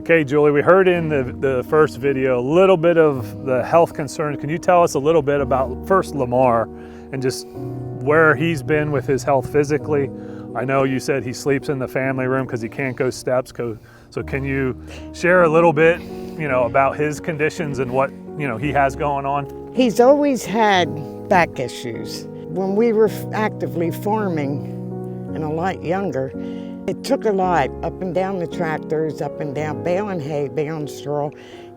Okay, Julie, we heard in the first video a little bit of the health concerns. Can you tell us a little bit about first Lamar and just where he's been with his health physically? I know you said he sleeps in the family room because he can't go steps. So can you share a little bit, about his conditions and what, he has going on? He's always had back issues. When we were actively farming and a lot younger, it took a lot, up and down the tractors, up and down, baling hay, baling straw.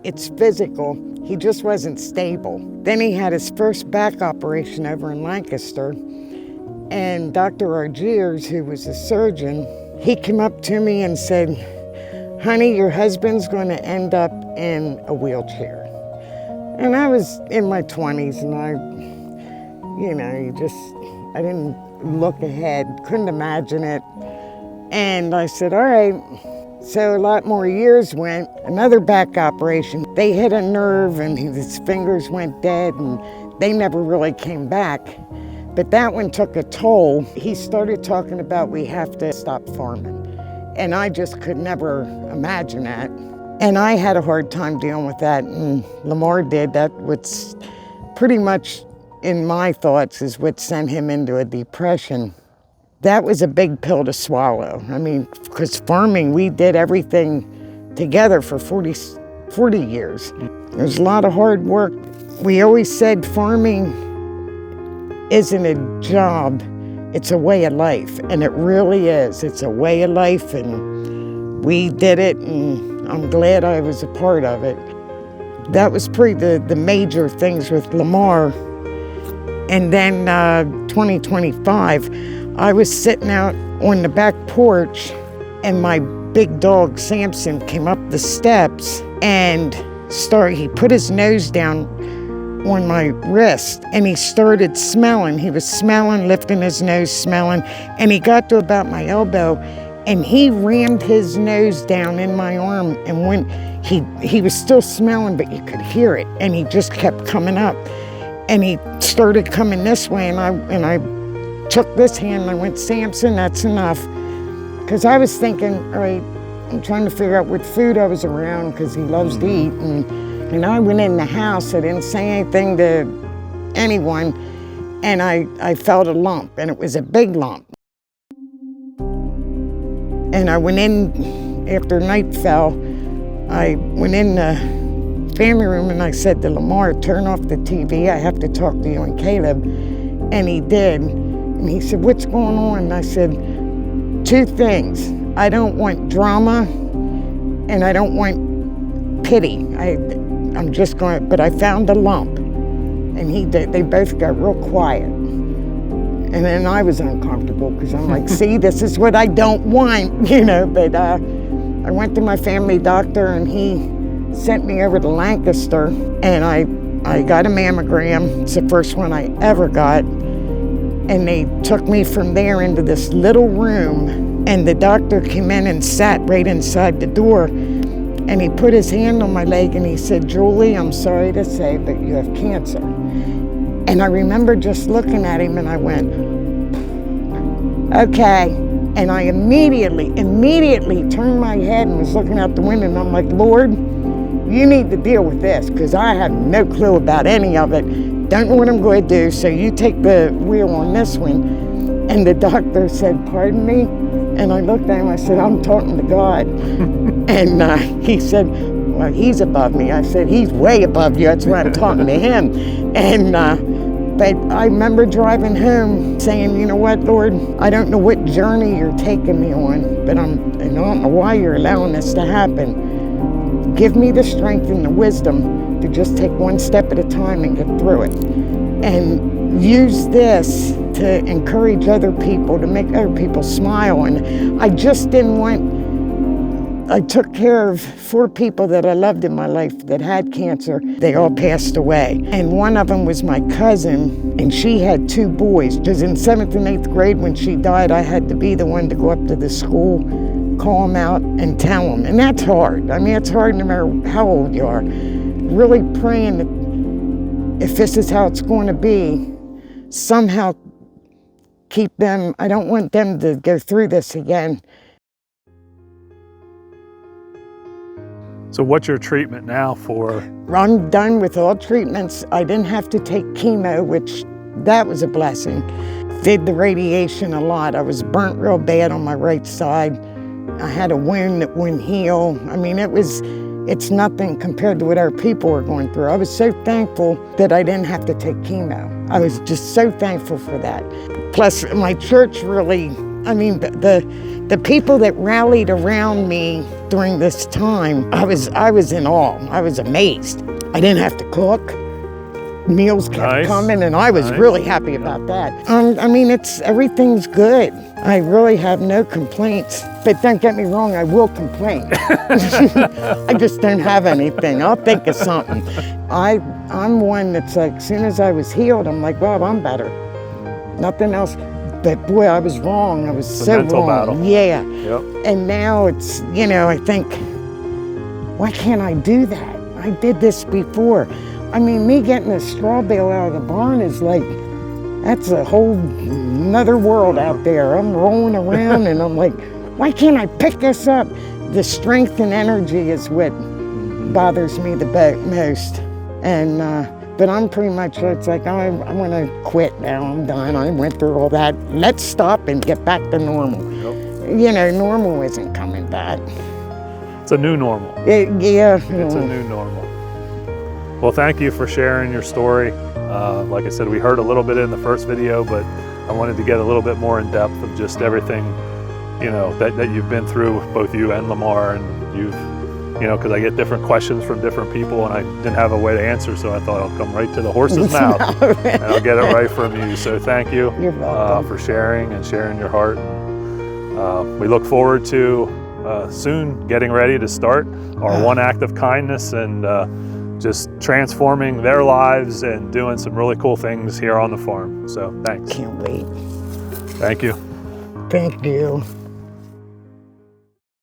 It's physical. He just wasn't stable. Then he had his first back operation over in Lancaster, and Dr. Argiers, who was a surgeon, he came up to me and said, "Honey, your husband's going to end up in a wheelchair." And I was in my 20s, and I didn't look ahead, couldn't imagine it. And I said, all right. So a lot more years went, another back operation. They hit a nerve and his fingers went dead and they never really came back. But that one took a toll. He started talking about we have to stop farming. And I just could never imagine that. And I had a hard time dealing with that, and Lamar did. That was pretty much, in my thoughts, is what sent him into a depression. That was a big pill to swallow. I mean, because farming, we did everything together for 40 years. There's a lot of hard work. We always said farming isn't a job, it's a way of life. And it really is. It's a way of life, and we did it, and I'm glad I was a part of it. That was pretty the major things with Lamar. And then 2025, I was sitting out on the back porch, and my big dog Samson came up the steps and he put his nose down on my wrist, and he started smelling. He was smelling, lifting his nose, smelling, and he got to about my elbow, and he rammed his nose down in my arm, and when he was still smelling, but you could hear it, and he just kept coming up, and he started coming this way, and I took this hand and I went, "Samson, that's enough." Because I was thinking, all right, I'm trying to figure out what food I was around, because he loves to eat. And I went in the house, I didn't say anything to anyone, and I felt a lump, and it was a big lump. And I went in, after night fell, I went in the family room and I said to Lamar, "Turn off the TV, I have to talk to you and Caleb." And he did. And he said, "What's going on?" And I said, "Two things. I don't want drama, and I don't want pity. I'm just going," but I found a lump. And they both got real quiet. And then I was uncomfortable, because I'm like, see, this is what I don't want, But I went to my family doctor, and he sent me over to Lancaster, and I got a mammogram. It's the first one I ever got. And they took me from there into this little room, and the doctor came in and sat right inside the door, and he put his hand on my leg and he said, "Julie, I'm sorry to say, but you have cancer." And I remember just looking at him, and I went, "Okay." And I immediately turned my head and was looking out the window, and I'm like, "Lord, you need to deal with this, because I have no clue about any of it. Don't know what I'm going to do, so you take the wheel on this one." And the doctor said, "Pardon me?" And I looked at him, I said, "I'm talking to God." And he said, "Well, he's above me." I said, "He's way above you, that's why I'm talking to him." And but I remember driving home saying, "You know what, Lord, I don't know what journey you're taking me on, but I don't know why you're allowing this to happen. Give me the strength and the wisdom to just take one step at a time and get through it. And use this to encourage other people, to make other people smile." And I just didn't want, I took care of 4 people that I loved in my life that had cancer. They all passed away. And one of them was my cousin, and she had 2 boys. Because in 7th and 8th grade when she died, I had to be the one to go up to the school, call them out, and tell them. And that's hard. I mean, it's hard no matter how old you are. Really praying that if this is how it's going to be, somehow keep them, I don't want them to go through this again. So what's your treatment now for? I'm done with all treatments. I didn't have to take chemo, which that was a blessing. Did the radiation a lot. I was burnt real bad on my right side. I had a wound that wouldn't heal. I mean, it's nothing compared to what our people were going through. I was so thankful that I didn't have to take chemo. I was just so thankful for that. Plus, my church really, I mean, the people that rallied around me during this time, I was in awe. I was amazed. I didn't have to cook. Meals kept coming, and I was really happy about that. I mean, everything's good. I really have no complaints. But don't get me wrong, I will complain. I just don't have anything. I'll think of something. I'm one that's like, as soon as I was healed, I'm like, well, I'm better. Nothing else. But boy, I was wrong. I was so wrong. Mental battle. Yeah. Yep. And now it's, you know, I think, why can't I do that? I did this before. I mean, me getting a straw bale out of the barn is like, that's a whole another world out there. I'm rolling around and I'm like, why can't I pick this up? The strength and energy is what bothers me the most. And, but I'm pretty much, it's like, I'm gonna quit now, I'm done. I went through all that. Let's stop and get back to normal. Yep. You know, normal isn't coming back. It's a new normal. Yeah. It's a new normal. Well, thank you for sharing your story. Like I said, we heard a little bit in the first video, but I wanted to get a little bit more in depth of just everything, you know, that you've been through, both you and Lamar, and you've, you know, because I get different questions from different people and I didn't have a way to answer, so I thought I'll come right to the horse's mouth and I'll get it right from you. So thank you for sharing your heart. We look forward to soon getting ready to start our One Act of Kindness and just transforming their lives and doing some really cool things here on the farm. So thanks. Can't wait. Thank you. Thank you.